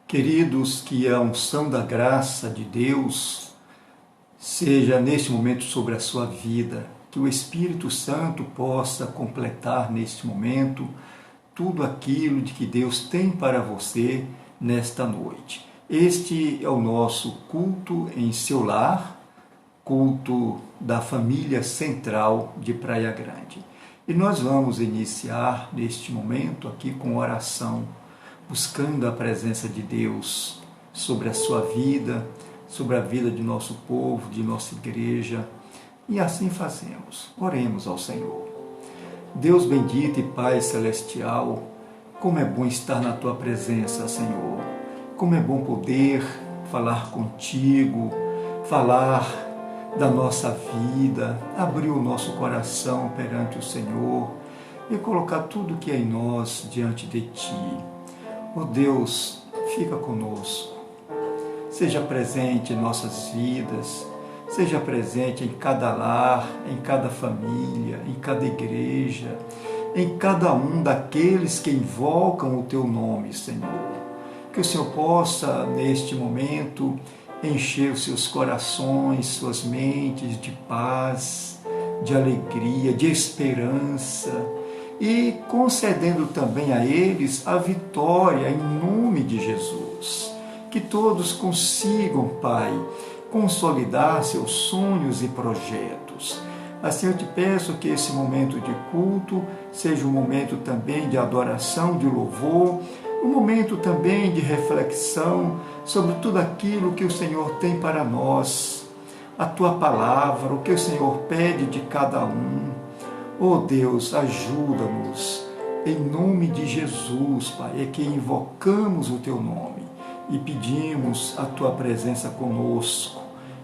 Queridos, que a unção da graça de Deus seja neste momento sobre a sua vida, que o Espírito Santo possa completar neste momento tudo aquilo de que Deus tem para você nesta noite. Este é o nosso culto em seu lar, culto da família central de Praia Grande. E nós vamos iniciar neste momento aqui com oração, buscando a presença de Deus sobre a sua vida, sobre a vida de nosso povo, de nossa igreja. E assim fazemos. Oremos ao Senhor. Deus bendito e Pai celestial, como é bom estar na Tua presença, Senhor. Como é bom poder falar contigo, falar da nossa vida, abrir o nosso coração perante o Senhor e colocar tudo que é em nós diante de Ti. Oh Deus, fica conosco, seja presente em nossas vidas, seja presente em cada lar, em cada família, em cada igreja, em cada um daqueles que invocam o Teu nome, Senhor. Que o Senhor possa, neste momento, encher os seus corações, suas mentes de paz, de alegria, de esperança, e concedendo também a eles a vitória em nome de Jesus. Que todos consigam, Pai, consolidar seus sonhos e projetos. Assim eu te peço que esse momento de culto seja um momento também de adoração, de louvor, um momento também de reflexão sobre tudo aquilo que o Senhor tem para nós, a Tua palavra, o que o Senhor pede de cada um. Oh Deus, ajuda-nos, em nome de Jesus, Pai, é que invocamos o Teu nome e pedimos a Tua presença conosco.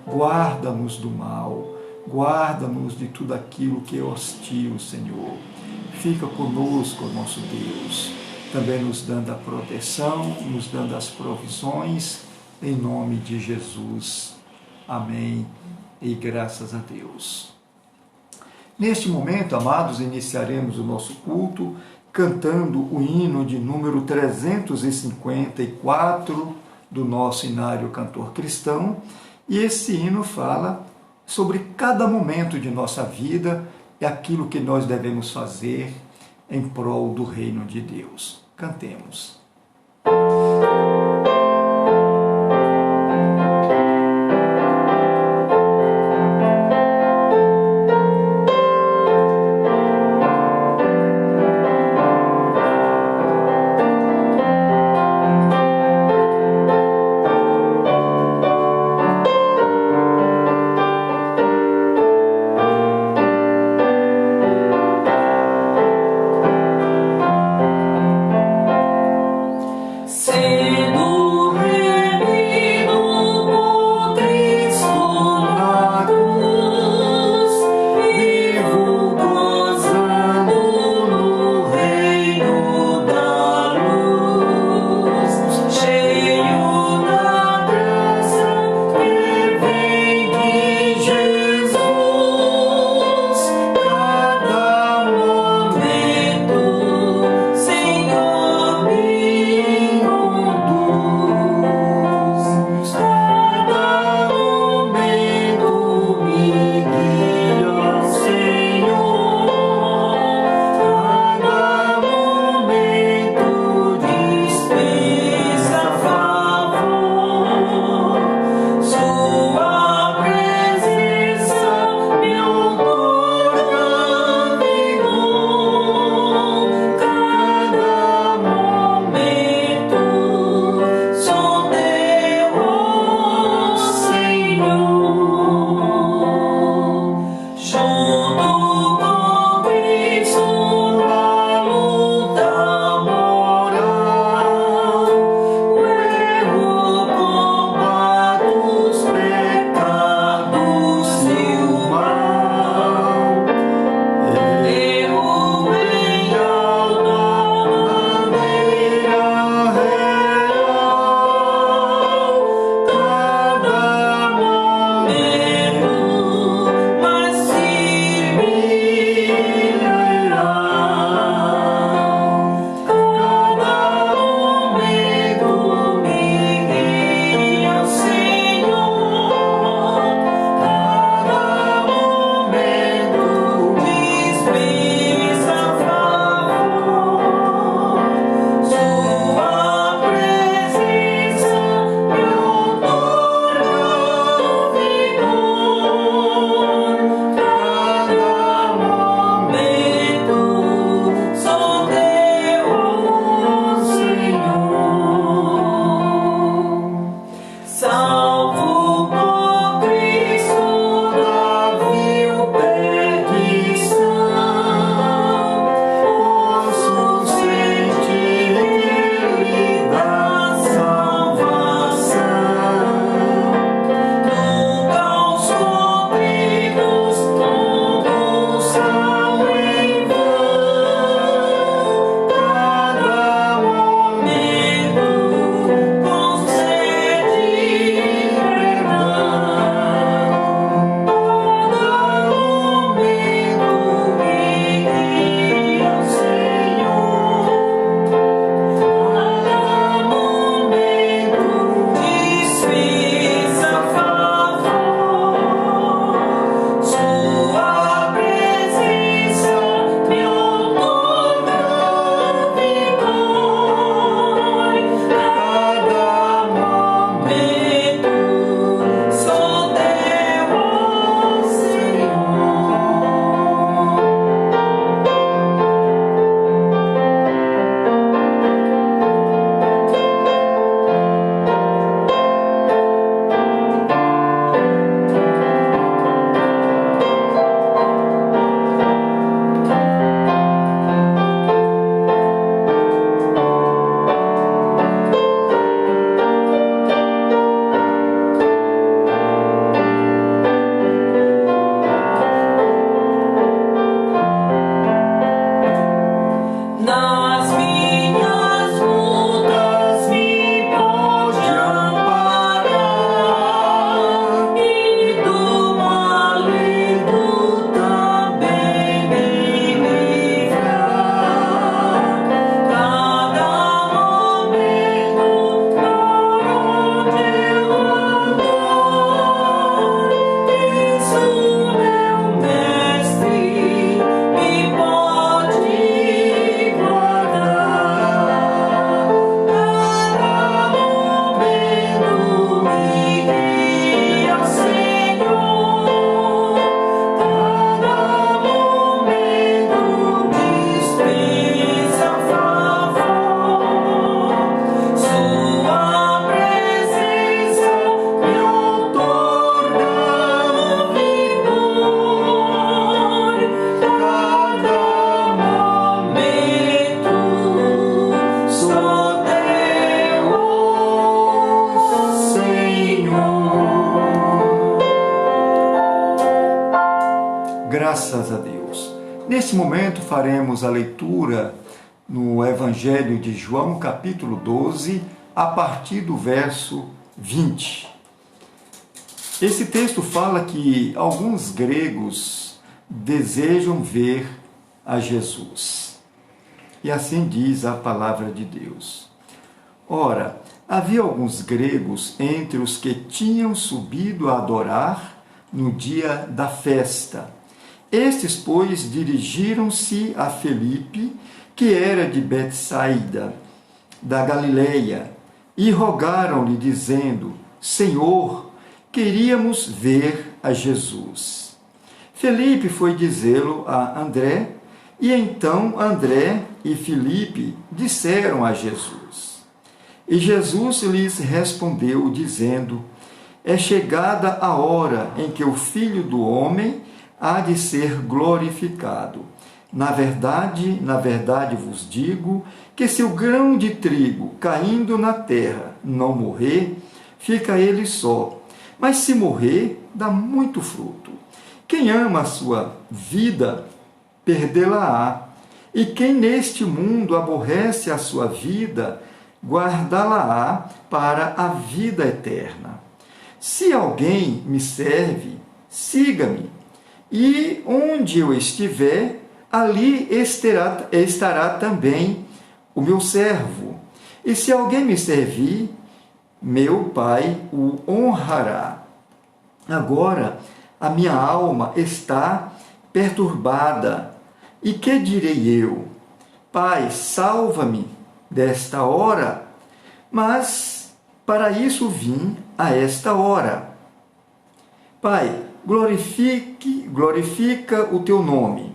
Guarda-nos do mal, guarda-nos de tudo aquilo que é hostil, Senhor. Fica conosco, nosso Deus, também nos dando a proteção, nos dando as provisões, em nome de Jesus. Amém e graças a Deus. Neste momento, amados, iniciaremos o nosso culto cantando o hino de número 354 do nosso Inário Cantor Cristão. E esse hino fala sobre cada momento de nossa vida e aquilo que nós devemos fazer em prol do reino de Deus. Cantemos. Graças a Deus. Nesse momento faremos a leitura no Evangelho de João, capítulo 12, a partir do verso 20. Esse texto fala que alguns gregos desejam ver a Jesus. E assim diz a palavra de Deus. Ora, havia alguns gregos entre os que tinham subido a adorar no dia da festa. Estes, pois, dirigiram-se a Felipe, que era de Betsaida, da Galileia, e rogaram-lhe, dizendo: Senhor, queríamos ver a Jesus. Felipe foi dizê-lo a André, e então André e Felipe disseram a Jesus. E Jesus lhes respondeu, dizendo: É chegada a hora em que o Filho do Homem há de ser glorificado. Na verdade vos digo que se o grão de trigo caindo na terra não morrer, fica ele só, mas se morrer, dá muito fruto. Quem ama a sua vida, perdê-la-á, e quem neste mundo aborrece a sua vida, guardá-la-á para a vida eterna. Se alguém me serve, siga-me, e onde eu estiver, ali estará também o meu servo. E se alguém me servir, meu Pai o honrará. Agora a minha alma está perturbada. E que direi eu? Pai, salva-me desta hora. Mas para isso vim a esta hora. Pai, glorifica o teu nome.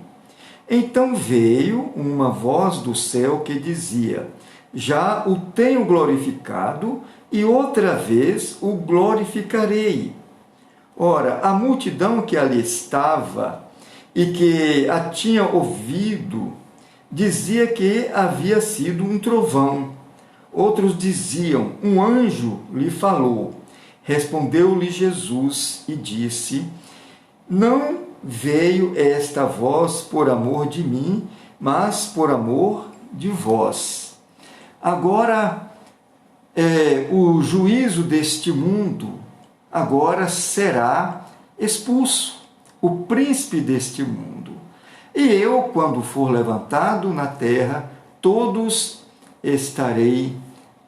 Então veio uma voz do céu que dizia: Já o tenho glorificado, e outra vez o glorificarei. Ora, a multidão que ali estava e que a tinha ouvido dizia que havia sido um trovão. Outros diziam: Um anjo lhe falou. Respondeu-lhe Jesus e disse: Não veio esta voz por amor de mim, mas por amor de vós. Agora, o juízo deste mundo agora será expulso, o príncipe deste mundo. E eu, quando for levantado na terra, todos estarei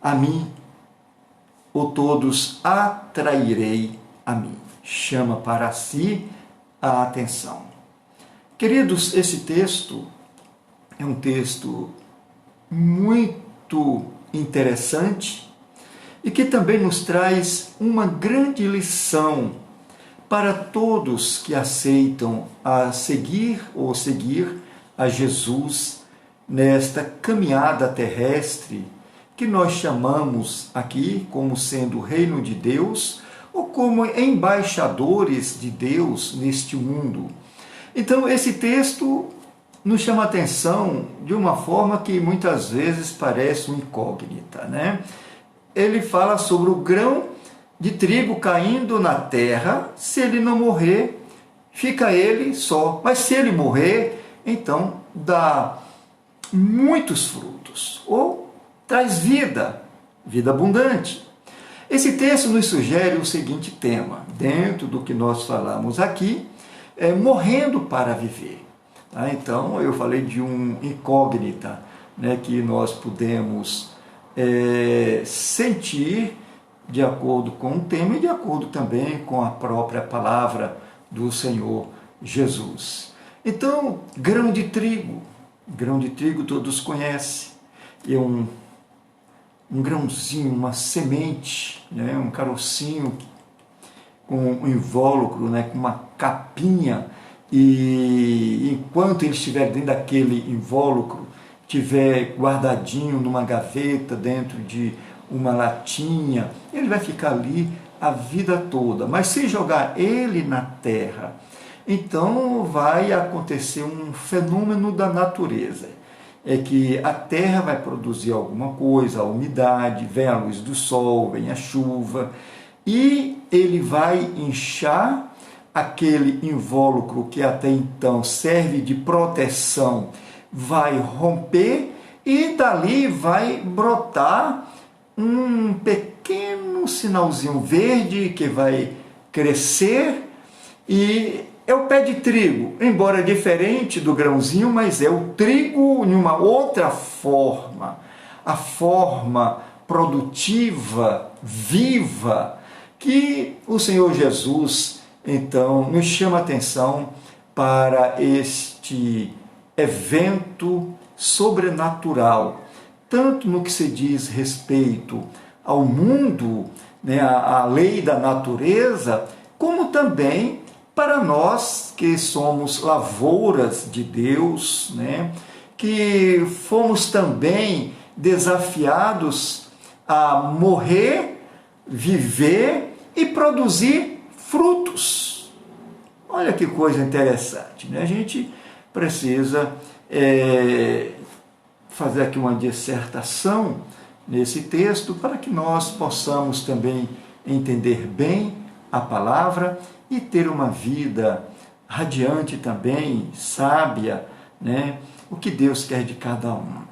a mim, ou todos atrairei a mim. Chama para si a atenção. Queridos, esse texto é um texto muito interessante e que também nos traz uma grande lição para todos que aceitam a seguir a Jesus nesta caminhada terrestre que nós chamamos aqui como sendo o reino de Deus ou como embaixadores de Deus neste mundo. Então, esse texto nos chama a atenção de uma forma que muitas vezes parece uma incógnita, né? Ele fala sobre o grão de trigo caindo na terra. Se ele não morrer, fica ele só. Mas se ele morrer, então dá muitos frutos, ou traz vida abundante. Esse texto nos sugere o seguinte tema, dentro do que nós falamos aqui, morrendo para viver. Tá? Então, eu falei de um incógnita, né, que nós podemos sentir de acordo com o tema e de acordo também com a própria palavra do Senhor Jesus. Então, grão de trigo todos conhecem, é um grãozinho, uma semente, né, um carocinho com um invólucro, né, com uma capinha, e enquanto ele estiver dentro daquele invólucro, estiver guardadinho numa gaveta, dentro de uma latinha, ele vai ficar ali a vida toda. Mas se jogar ele na terra, então vai acontecer um fenômeno da natureza. É que a terra vai produzir alguma coisa, a umidade, vem a luz do sol, vem a chuva, e ele vai inchar, aquele invólucro que até então serve de proteção vai romper e dali vai brotar um pequeno sinalzinho verde que vai crescer e é o pé de trigo, embora diferente do grãozinho, mas é o trigo em uma outra forma, a forma produtiva, viva, que o Senhor Jesus, então, nos chama a atenção para este evento sobrenatural, tanto no que se diz respeito ao mundo, né, à lei da natureza, como também para nós que somos lavouras de Deus, né, que fomos também desafiados a morrer, viver e produzir frutos. Olha que coisa interessante, né? A gente precisa fazer aqui uma dissertação nesse texto para que nós possamos também entender bem a palavra e ter uma vida radiante também, sábia, né? O que Deus quer de cada um.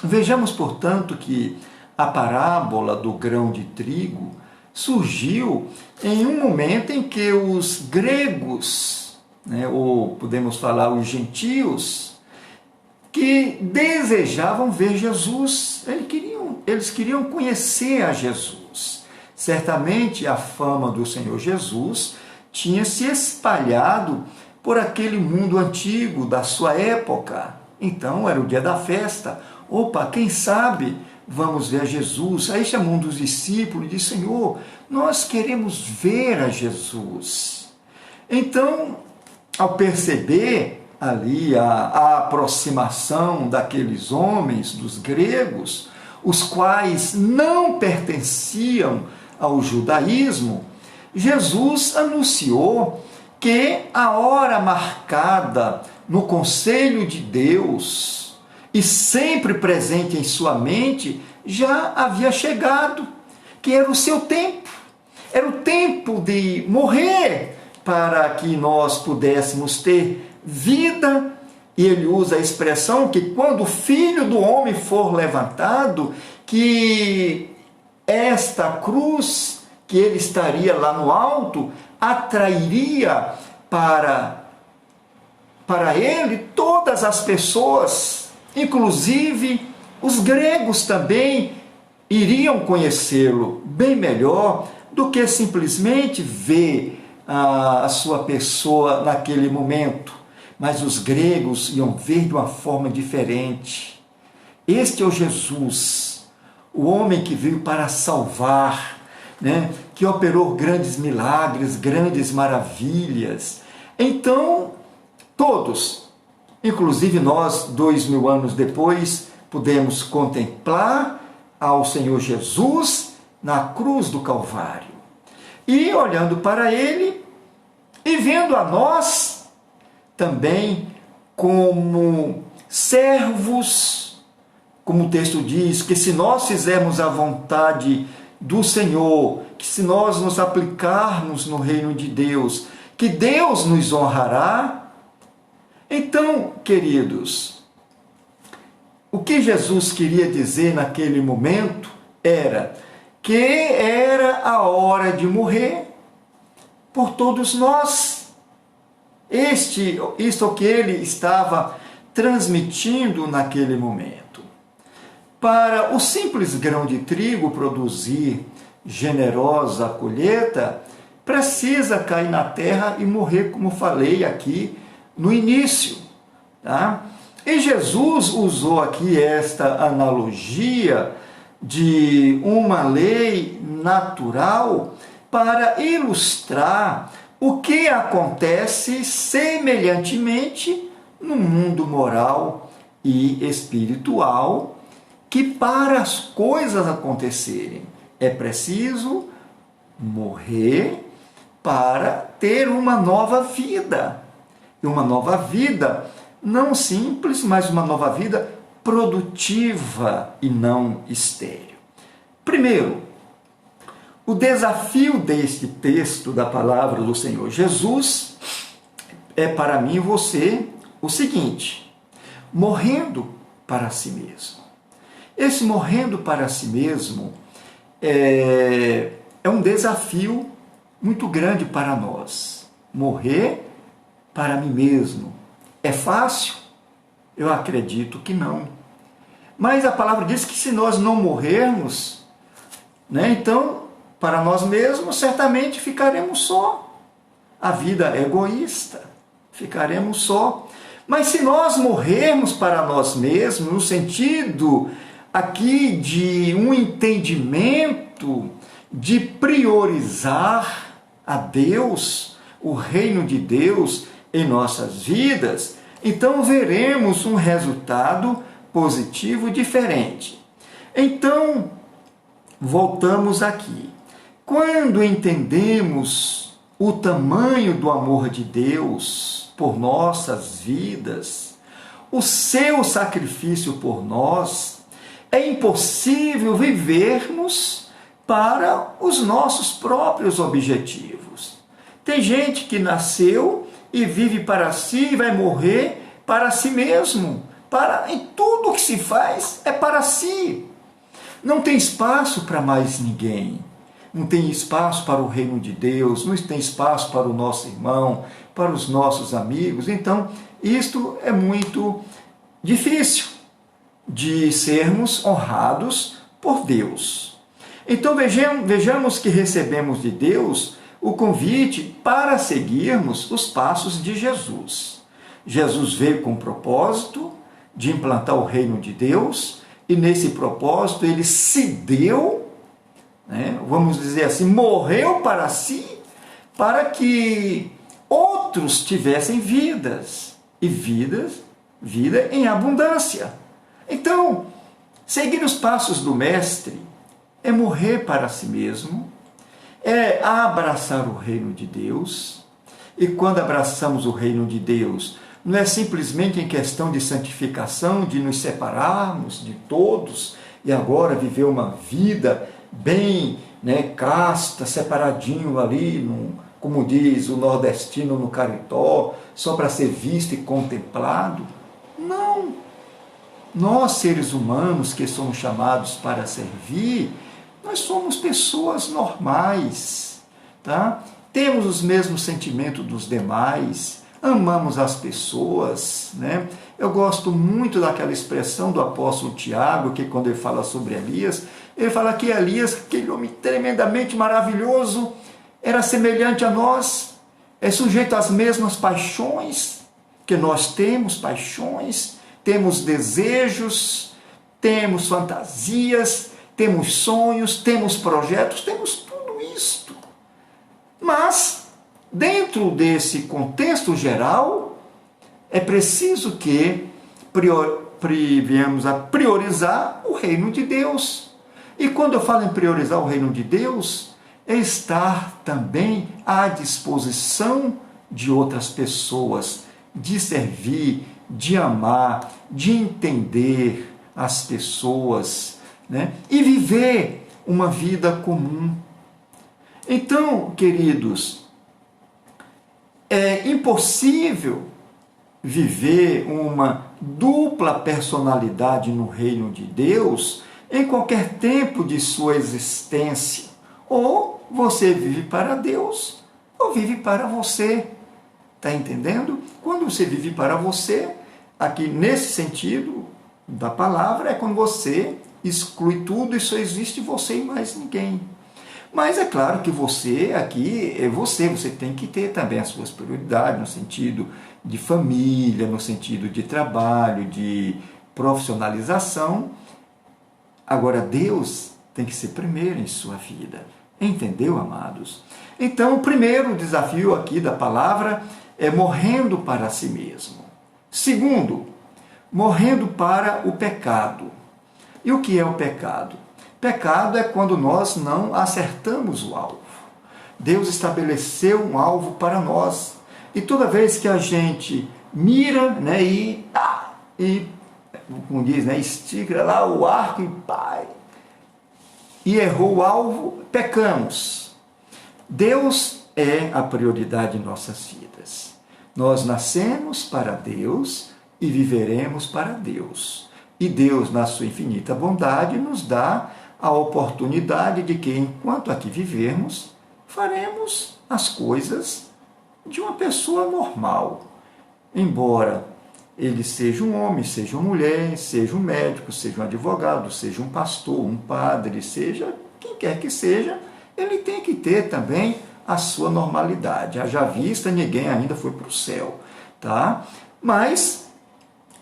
Vejamos, portanto, que a parábola do grão de trigo surgiu em um momento em que os gregos, né, ou podemos falar os gentios, que desejavam ver Jesus, eles queriam conhecer a Jesus. Certamente a fama do Senhor Jesus tinha se espalhado por aquele mundo antigo da sua época. Então era o dia da festa. Opa, quem sabe vamos ver a Jesus. Aí chamou um dos discípulos e disse: Senhor, nós queremos ver a Jesus. Então, ao perceber ali a aproximação daqueles homens, dos gregos, os quais não pertenciam ao judaísmo, Jesus anunciou que a hora marcada no conselho de Deus e sempre presente em sua mente já havia chegado, que era o seu tempo. Era o tempo de morrer para que nós pudéssemos ter vida. E ele usa a expressão que quando o Filho do Homem for levantado, que esta cruz que ele estaria lá no alto atrairia para ele todas as pessoas, inclusive os gregos também iriam conhecê-lo bem melhor do que simplesmente ver a sua pessoa naquele momento. Mas os gregos iam ver de uma forma diferente. Este é o Jesus, o homem que veio para salvar, né? Que operou grandes milagres, grandes maravilhas. Então, todos, inclusive nós, 2000 anos depois, podemos contemplar ao Senhor Jesus na cruz do Calvário. E olhando para ele e vendo a nós também como servos, como o texto diz, que se nós fizermos a vontade do Senhor, que se nós nos aplicarmos no reino de Deus, que Deus nos honrará. Então, queridos, o que Jesus queria dizer naquele momento era que era a hora de morrer por todos nós. Isto que ele estava transmitindo naquele momento. Para o simples grão de trigo produzir generosa colheita, precisa cair na terra e morrer, como falei aqui no início. Tá? E Jesus usou aqui esta analogia de uma lei natural para ilustrar o que acontece semelhantemente no mundo moral e espiritual, que para as coisas acontecerem é preciso morrer para ter uma nova vida. E uma nova vida não simples, mas uma nova vida produtiva e não estéril. Primeiro, o desafio deste texto da palavra do Senhor Jesus é para mim e você o seguinte: morrendo para si mesmo. Esse morrendo para si mesmo é um desafio muito grande para nós. Morrer para mim mesmo. É fácil? Eu acredito que não. Mas a palavra diz que se nós não morrermos, né, então, para nós mesmos, certamente ficaremos só. A vida é egoísta, ficaremos só. Mas se nós morrermos para nós mesmos, no sentido aqui de um entendimento de priorizar a Deus, o reino de Deus em nossas vidas, então veremos um resultado positivo diferente. Então, voltamos aqui. Quando entendemos o tamanho do amor de Deus por nossas vidas, o seu sacrifício por nós, é impossível vivermos para os nossos próprios objetivos. Tem gente que nasceu e vive para si e vai morrer para si mesmo. Em tudo que se faz é para si. Não tem espaço para mais ninguém. Não tem espaço para o reino de Deus, não tem espaço para o nosso irmão, para os nossos amigos. Então, isto é muito difícil de sermos honrados por Deus. Então, vejamos que recebemos de Deus o convite para seguirmos os passos de Jesus. Jesus veio com o propósito de implantar o reino de Deus, e nesse propósito ele se deu, né, vamos dizer assim, morreu para si, para que outros tivessem vidas, e vida em abundância. Então, seguir os passos do Mestre é morrer para si mesmo, é abraçar o reino de Deus, e quando abraçamos o reino de Deus, não é simplesmente em questão de santificação, de nos separarmos de todos e agora viver uma vida bem, né, casta, separadinho ali, como diz o nordestino no Caritó, só para ser visto e contemplado. Não! Nós, seres humanos que somos chamados para servir, nós somos pessoas normais, tá? Temos os mesmos sentimentos dos demais, amamos as pessoas, né? Eu gosto muito daquela expressão do apóstolo Tiago, que quando ele fala sobre Elias, ele fala que Elias, aquele homem tremendamente maravilhoso, era semelhante a nós, é sujeito às mesmas paixões, que nós temos paixões, temos desejos, temos fantasias, temos sonhos, temos projetos, temos tudo isto. Mas, dentro desse contexto geral, é preciso que venhamos a priorizar o reino de Deus. E quando eu falo em priorizar o reino de Deus, é estar também à disposição de outras pessoas, de servir, de amar, de entender as pessoas, né? E viver uma vida comum. Então, queridos, é impossível viver uma dupla personalidade no reino de Deus em qualquer tempo de sua existência. Ou você vive para Deus, ou vive para você. Está entendendo? Quando você vive para você, aqui nesse sentido da palavra, é quando você exclui tudo e só existe você e mais ninguém. Mas é claro que você aqui é você tem que ter também as suas prioridades no sentido de família, no sentido de trabalho, de profissionalização. Agora Deus tem que ser primeiro em sua vida. Entendeu, amados? Então, o primeiro desafio aqui da palavra é morrendo para si mesmo. Segundo, morrendo para o pecado. E o que é o pecado? Pecado é quando nós não acertamos o alvo. Deus estabeleceu um alvo para nós. E toda vez que a gente mira, né, como diz, né, estica lá o arco e errou o alvo, pecamos. Deus é a prioridade em nossas vidas. Nós nascemos para Deus e viveremos para Deus. E Deus, na sua infinita bondade, nos dá a oportunidade de que, enquanto aqui vivermos, faremos as coisas de uma pessoa normal. Embora ele seja um homem, seja uma mulher, seja um médico, seja um advogado, seja um pastor, um padre, seja quem quer que seja, ele tem que ter também a sua normalidade. Haja vista, ninguém ainda foi para o céu, tá? Mas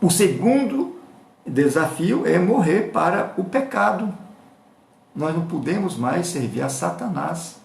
o segundo desafio é morrer para o pecado. Nós não podemos mais servir a Satanás.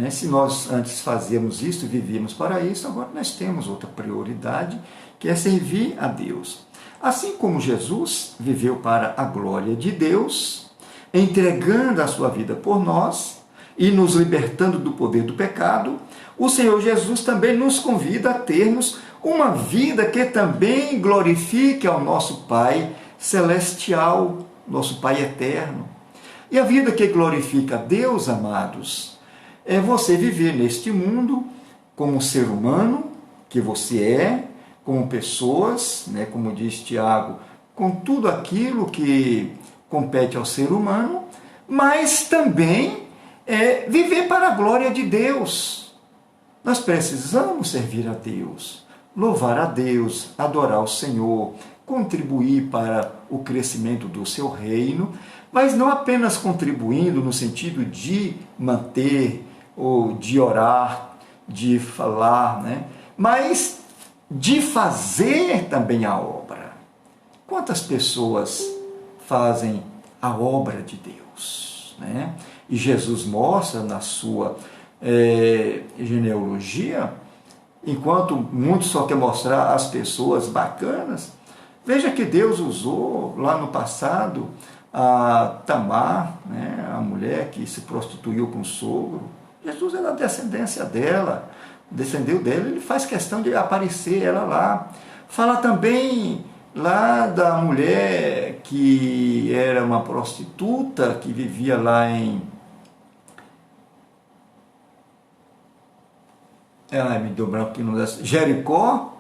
Se nós antes fazíamos isso e vivíamos para isso, agora nós temos outra prioridade, que é servir a Deus. Assim como Jesus viveu para a glória de Deus, entregando a sua vida por nós e nos libertando do poder do pecado, o Senhor Jesus também nos convida a termos uma vida que também glorifique ao nosso Pai celestial, nosso Pai eterno. E a vida que glorifica a Deus, amados, é você viver neste mundo como ser humano que você é, como pessoas, como diz Tiago, com tudo aquilo que compete ao ser humano, mas também viver para a glória de Deus. Nós precisamos servir a Deus, louvar a Deus, adorar o Senhor, contribuir para o crescimento do seu reino, mas não apenas contribuindo no sentido de manter ou de orar, de falar, mas de fazer também a obra. Quantas pessoas fazem a obra de Deus? E Jesus mostra na sua genealogia, enquanto muitos só querem mostrar as pessoas bacanas, veja que Deus usou lá no passado a Tamar, a mulher que se prostituiu com o sogro. Jesus é da descendência dela, descendeu dela, ele faz questão de aparecer ela lá. Fala também lá da mulher que era uma prostituta, que vivia lá em... me deu branco aqui, Jericó,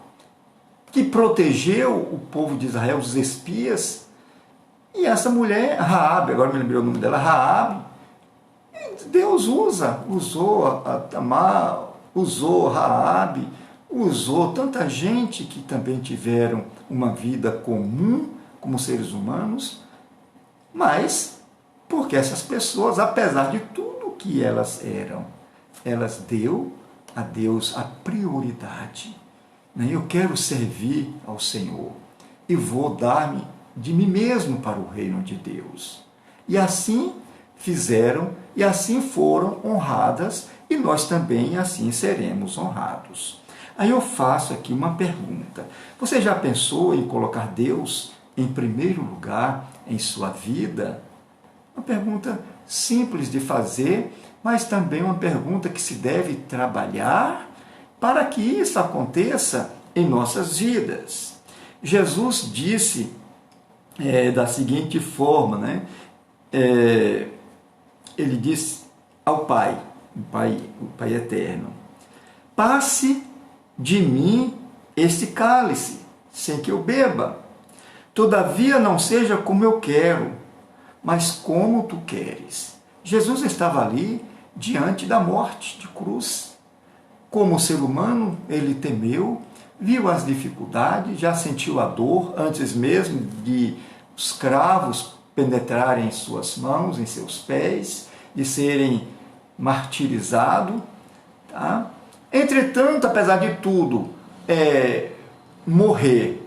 que protegeu o povo de Israel, os espias. E essa mulher, Raabe, agora me lembrei o nome dela, Raabe, Deus usou a Tamar, usou Raabe, usou tanta gente que também tiveram uma vida comum como seres humanos, mas porque essas pessoas, apesar de tudo que elas eram, elas deu a Deus a prioridade. Eu quero servir ao Senhor e vou dar-me de mim mesmo para o reino de Deus. E assim fizeram e assim foram honradas, e nós também assim seremos honrados. Aí eu faço aqui uma pergunta. Você já pensou em colocar Deus em primeiro lugar em sua vida? Uma pergunta simples de fazer, mas também uma pergunta que se deve trabalhar para que isso aconteça em nossas vidas. Jesus disse da seguinte forma, ele disse ao Pai, o Pai eterno: passe de mim este cálice, sem que eu beba. Todavia não seja como eu quero, mas como tu queres. Jesus estava ali diante da morte de cruz. Como ser humano, ele temeu, viu as dificuldades, já sentiu a dor antes mesmo de os cravos penetrarem em suas mãos, em seus pés, de serem martirizados. Tá? Entretanto, apesar de tudo, morrer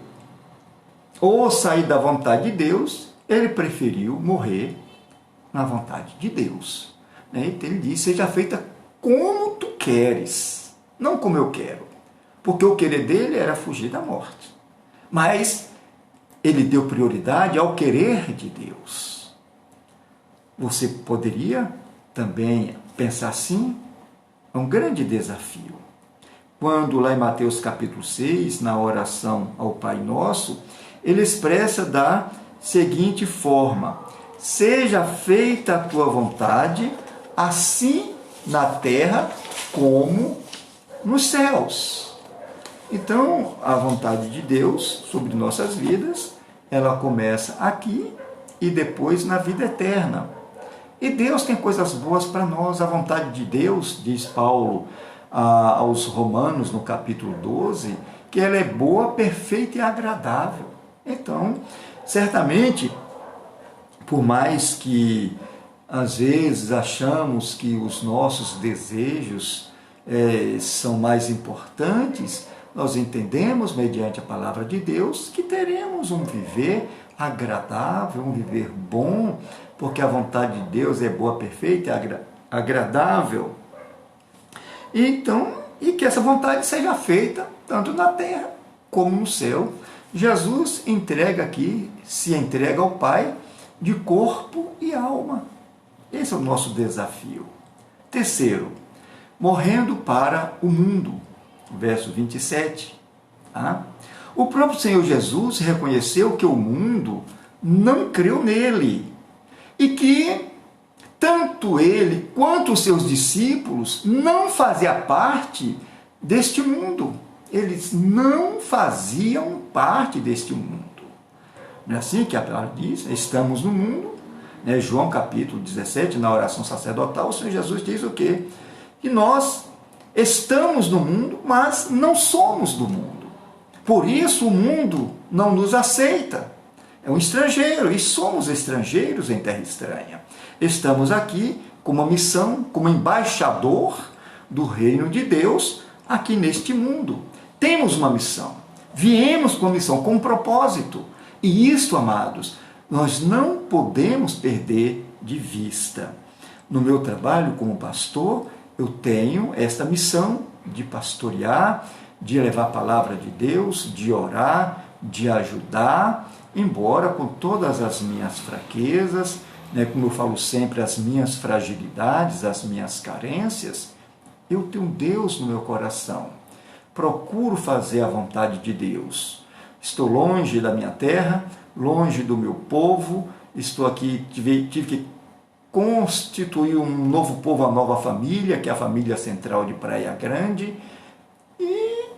ou sair da vontade de Deus, ele preferiu morrer na vontade de Deus. Então ele disse: seja feita como tu queres, não como eu quero. Porque o querer dele era fugir da morte. Mas ele deu prioridade ao querer de Deus. Você poderia também pensar assim? É um grande desafio. Quando lá em Mateus capítulo 6, na oração ao Pai Nosso, ele expressa da seguinte forma: seja feita a tua vontade, assim na terra como nos céus. Então, a vontade de Deus sobre nossas vidas, ela começa aqui e depois na vida eterna. E Deus tem coisas boas para nós. A vontade de Deus, diz Paulo aos Romanos, no capítulo 12, que ela é boa, perfeita e agradável. Então, certamente, por mais que às vezes achamos que os nossos desejos são mais importantes, nós entendemos, mediante a palavra de Deus, que teremos um viver agradável, um viver bom, porque a vontade de Deus é boa, perfeita e agradável. Então, e que essa vontade seja feita tanto na terra como no céu. Jesus se entrega ao Pai de corpo e alma. Esse é o nosso desafio. Terceiro, morrendo para o mundo. Verso 27. Tá? O próprio Senhor Jesus reconheceu que o mundo não creu nele e que tanto ele quanto os seus discípulos não faziam parte deste mundo. Eles não faziam parte deste mundo. Não é assim que a palavra diz? Estamos no mundo. João capítulo 17, na oração sacerdotal, o Senhor Jesus diz o quê? Que nós estamos no mundo, mas não somos do mundo. Por isso o mundo não nos aceita. É um estrangeiro, e somos estrangeiros em terra estranha. Estamos aqui com uma missão, como embaixador do reino de Deus aqui neste mundo. Temos uma missão. Viemos com uma missão, com um propósito. E isto, amados, nós não podemos perder de vista. No meu trabalho como pastor, eu tenho esta missão de pastorear, de levar a palavra de Deus, de orar, de ajudar, embora com todas as minhas fraquezas, como eu falo sempre, as minhas fragilidades, as minhas carências, eu tenho Deus no meu coração. Procuro fazer a vontade de Deus. Estou longe da minha terra, longe do meu povo, estou aqui, tive que constituir um novo povo, uma nova família, que é a família central de Praia Grande, e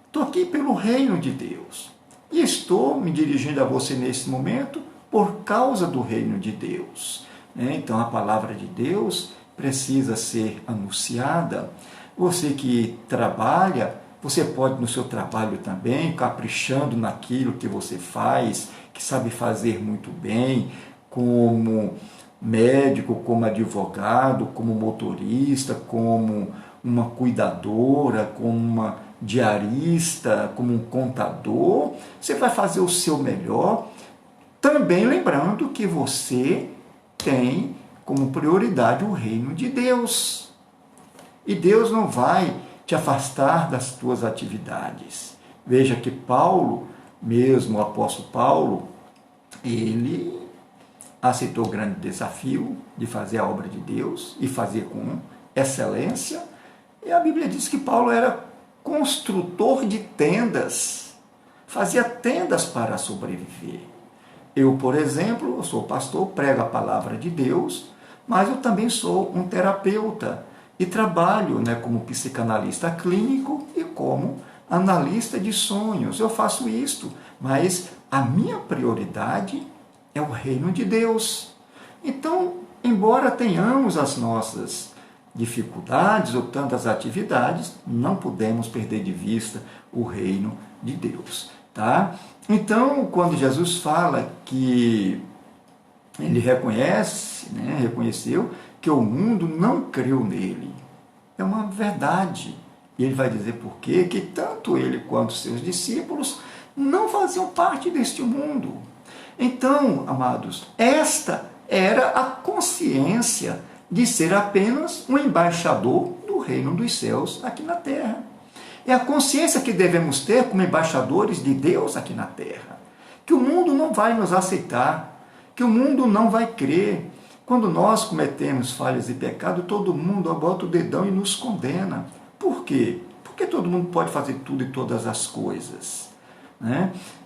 estou aqui pelo reino de Deus. E estou me dirigindo a você nesse momento por causa do reino de Deus. Então a palavra de Deus precisa ser anunciada. Você que trabalha, você pode no seu trabalho também, caprichando naquilo que você faz, que sabe fazer muito bem, como médico, como advogado, como motorista, como uma cuidadora, como uma diarista, como um contador. Você vai fazer o seu melhor, também lembrando que você tem como prioridade o reino de Deus. E Deus não vai te afastar das tuas atividades. Veja que Paulo, mesmo o apóstolo Paulo, ele aceitou o grande desafio de fazer a obra de Deus e fazer com excelência. E a Bíblia diz que Paulo era construtor de tendas, fazia tendas para sobreviver. Eu, por exemplo, eu sou pastor, prego a palavra de Deus, mas eu também sou um terapeuta e trabalho como psicanalista clínico e como analista de sonhos. Eu faço isto, mas a minha prioridade é o reino de Deus. Então, embora tenhamos as nossas dificuldades ou tantas atividades, não podemos perder de vista o reino de Deus. Tá? Então, quando Jesus fala que ele reconheceu que o mundo não creu nele, é uma verdade. E ele vai dizer por quê? Que tanto ele quanto seus discípulos não faziam parte deste mundo. Então, amados, esta era a consciência de ser apenas um embaixador do reino dos céus aqui na terra. É a consciência que devemos ter como embaixadores de Deus aqui na terra. Que o mundo não vai nos aceitar, que o mundo não vai crer. Quando nós cometemos falhas e pecado, todo mundo bota o dedão e nos condena. Por quê? Porque todo mundo pode fazer tudo e todas as coisas.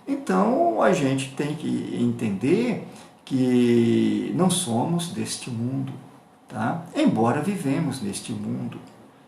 Então, a gente tem que entender que não somos deste mundo, tá? Embora vivemos neste mundo.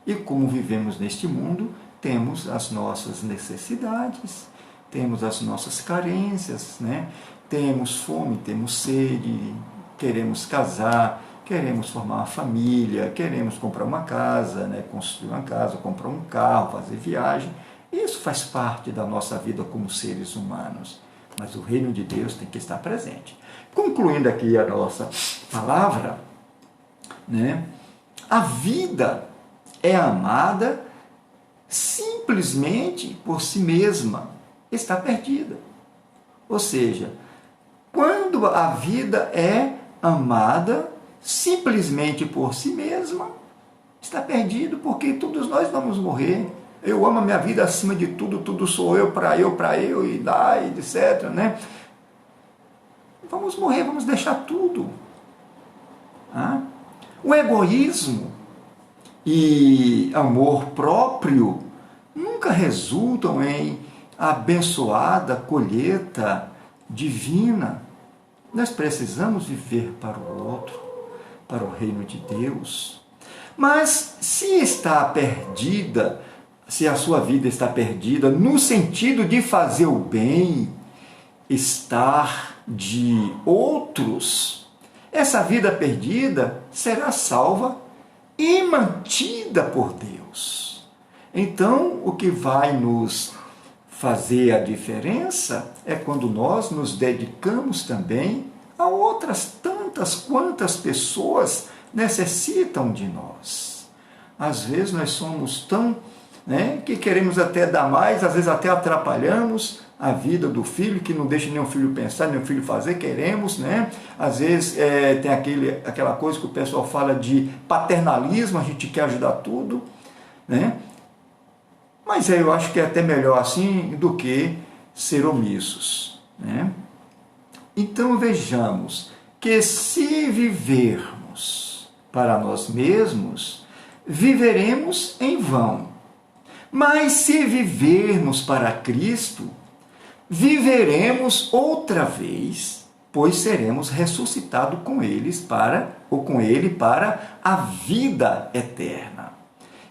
E como vivemos neste mundo, temos as nossas necessidades, temos as nossas carências, né? Temos fome, temos sede, queremos casar, queremos formar uma família, queremos comprar uma casa, né? Construir uma casa, comprar um carro, fazer viagem. Isso faz parte da nossa vida como seres humanos. Mas o reino de Deus tem que estar presente. Concluindo aqui a nossa palavra, né? A vida é amada simplesmente por si mesma, está perdida. Ou seja, quando a vida é amada simplesmente por si mesma, está perdido, porque todos nós vamos morrer. Eu amo a minha vida acima de tudo, tudo sou eu, para eu, e dá, e etc, né? Vamos morrer, vamos deixar tudo. Ah? O egoísmo e amor próprio nunca resultam em abençoada colheita divina. Nós precisamos viver para o outro, para o reino de Deus. Mas se está perdida, se a sua vida está perdida no sentido de fazer o bem, estar de outros, essa vida perdida será salva e mantida por Deus. Então, o que vai nos fazer a diferença é quando nós nos dedicamos também a outras tantas quantas pessoas necessitam de nós. Às vezes nós somos tão, né, que queremos até dar mais, às vezes até atrapalhamos a vida do filho, que não deixa nenhum filho pensar, nenhum filho fazer, queremos, né? Às vezes tem aquela coisa que o pessoal fala de paternalismo, a gente quer ajudar tudo, né? Mas eu acho que é até melhor assim do que ser omissos, né? Então vejamos que se vivermos para nós mesmos, viveremos em vão. Mas se vivermos para Cristo, viveremos outra vez, pois seremos ressuscitados com Ele para a vida eterna.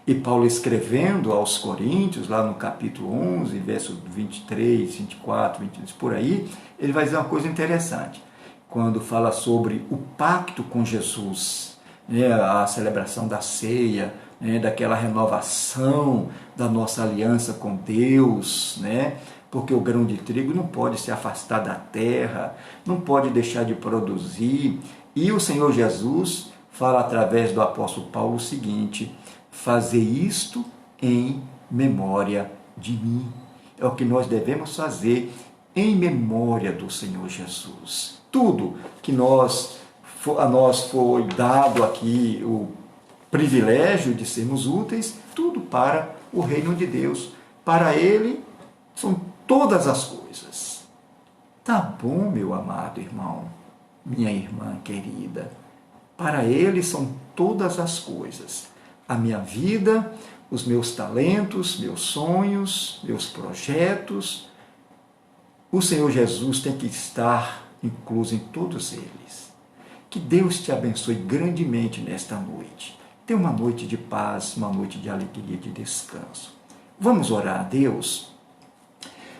E Paulo escrevendo aos Coríntios, lá no capítulo 11, verso 23, 24, 22, por aí, ele vai dizer uma coisa interessante. Quando fala sobre o pacto com Jesus, né, a celebração da ceia, né, daquela renovação da nossa aliança com Deus, né, porque o grão de trigo não pode se afastar da terra, não pode deixar de produzir. E o Senhor Jesus fala através do apóstolo Paulo o seguinte: fazer isto em memória de mim. É o que nós devemos fazer em memória do Senhor Jesus. Tudo que a nós foi dado aqui, o privilégio de sermos úteis, tudo para o reino de Deus. Para Ele são todas as coisas. Tá bom, meu amado irmão, minha irmã querida. Para Ele são todas as coisas. A minha vida, os meus talentos, meus sonhos, meus projetos. O Senhor Jesus tem que estar incluso em todos eles. Que Deus te abençoe grandemente nesta noite. Tenha uma noite de paz, uma noite de alegria, de descanso. Vamos orar a Deus?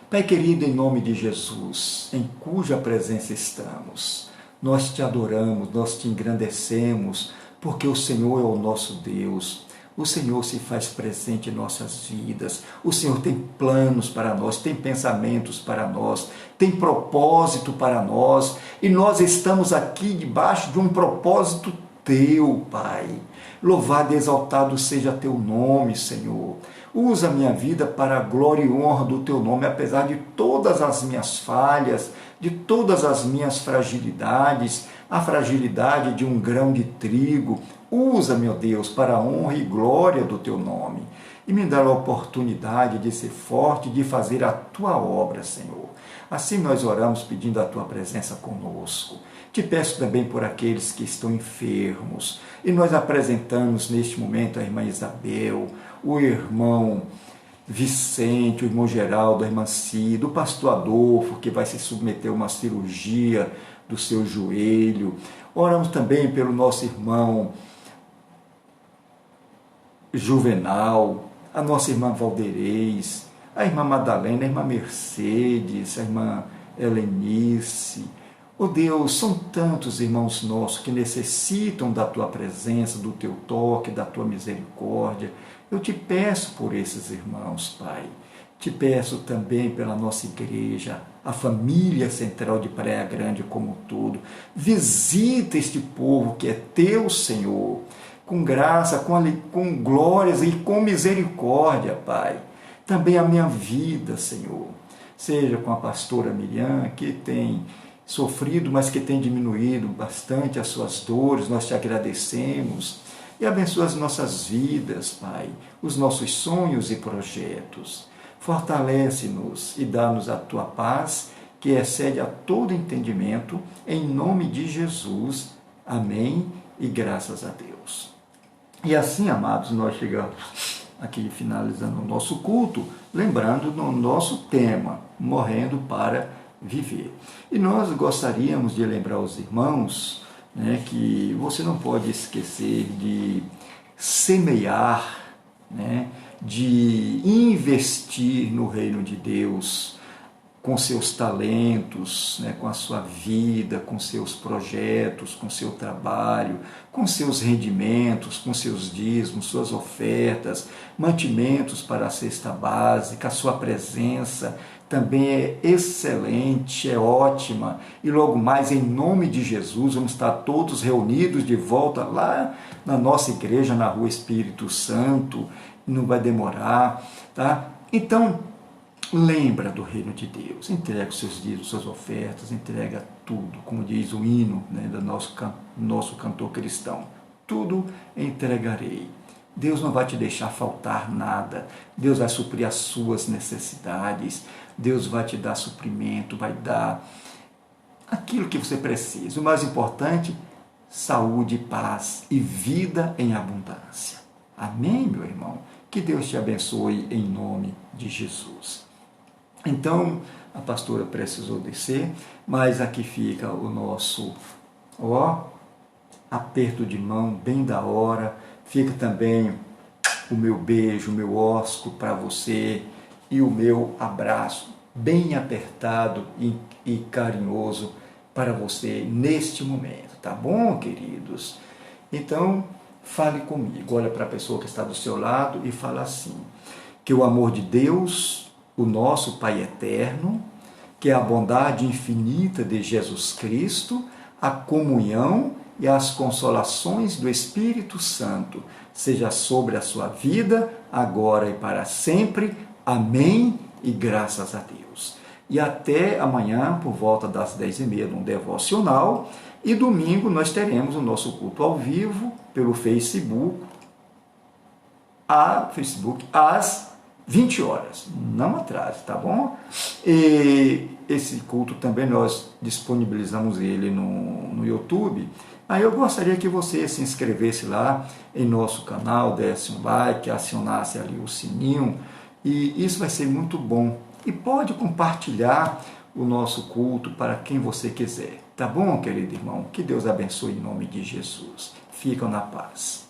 Pai querido, em nome de Jesus, em cuja presença estamos, nós te adoramos, nós te engrandecemos, porque o Senhor é o nosso Deus. O Senhor se faz presente em nossas vidas. O Senhor tem planos para nós, tem pensamentos para nós, tem propósito para nós. E nós estamos aqui debaixo de um propósito teu, Pai. Louvado e exaltado seja teu nome, Senhor. Usa a minha vida para a glória e honra do teu nome, apesar de todas as minhas falhas, de todas as minhas fragilidades, a fragilidade de um grão de trigo. Usa, meu Deus, para a honra e glória do teu nome. E me dá a oportunidade de ser forte, de fazer a tua obra, Senhor. Assim nós oramos pedindo a tua presença conosco. Te peço também por aqueles que estão enfermos. E nós apresentamos neste momento a irmã Isabel, o irmão Vicente, o irmão Geraldo, a irmã Cida, o pastor Adolfo, que vai se submeter a uma cirurgia do seu joelho. Oramos também pelo nosso irmão Juvenal, a nossa irmã Valderez, a irmã Madalena, a irmã Mercedes, a irmã Helenice. Oh Deus, são tantos irmãos nossos que necessitam da Tua presença, do Teu toque, da Tua misericórdia. Eu te peço por esses irmãos, Pai. Te peço também pela nossa igreja, a família central de Praia Grande como um todo. Visita este povo que é Teu, Senhor, com graça, com glórias e com misericórdia, Pai. Também a minha vida, Senhor, seja com a pastora Miriam, que tem sofrido, mas que tem diminuído bastante as suas dores, nós te agradecemos e abençoa as nossas vidas, Pai, os nossos sonhos e projetos. Fortalece-nos e dá-nos a Tua paz, que excede a todo entendimento, em nome de Jesus. Amém e graças a Deus. E assim, amados, nós chegamos aqui finalizando o nosso culto, lembrando do nosso tema, morrendo para viver. E nós gostaríamos de lembrar os irmãos, né, que você não pode esquecer de semear, né, de investir no reino de Deus, com seus talentos, né, com a sua vida, com seus projetos, com seu trabalho, com seus rendimentos, com seus dízimos, suas ofertas, mantimentos para a cesta básica, a sua presença também é excelente, é ótima. E logo mais, em nome de Jesus, vamos estar todos reunidos de volta lá na nossa igreja, na Rua Espírito Santo, não vai demorar, tá? Então, lembra do reino de Deus, entrega os seus dízimos, suas ofertas, entrega tudo, como diz o hino, né, do nosso cantor cristão. Tudo entregarei. Deus não vai te deixar faltar nada. Deus vai suprir as suas necessidades. Deus vai te dar suprimento, vai dar aquilo que você precisa. O mais importante, saúde, paz e vida em abundância. Amém, meu irmão? Que Deus te abençoe em nome de Jesus. Então, a pastora precisou descer, mas aqui fica o nosso aperto de mão bem da hora. Fica também o meu beijo, o meu ósculo para você e o meu abraço bem apertado e carinhoso para você neste momento, tá bom, queridos? Então, fale comigo, olha para a pessoa que está do seu lado e fala assim: que o amor de Deus, o nosso Pai eterno, que a bondade infinita de Jesus Cristo, a comunhão e as consolações do Espírito Santo seja sobre a sua vida, agora e para sempre. Amém e graças a Deus. E até amanhã, por volta das 10h30, num devocional. E domingo nós teremos o nosso culto ao vivo pelo Facebook, às 20 horas. Não atrase, tá bom? E esse culto também nós disponibilizamos ele no YouTube. Aí eu gostaria que você se inscrevesse lá em nosso canal, desse um like, acionasse ali o sininho, e isso vai ser muito bom. E pode compartilhar o nosso culto para quem você quiser. Tá bom, querido irmão? Que Deus abençoe em nome de Jesus. Ficam na paz.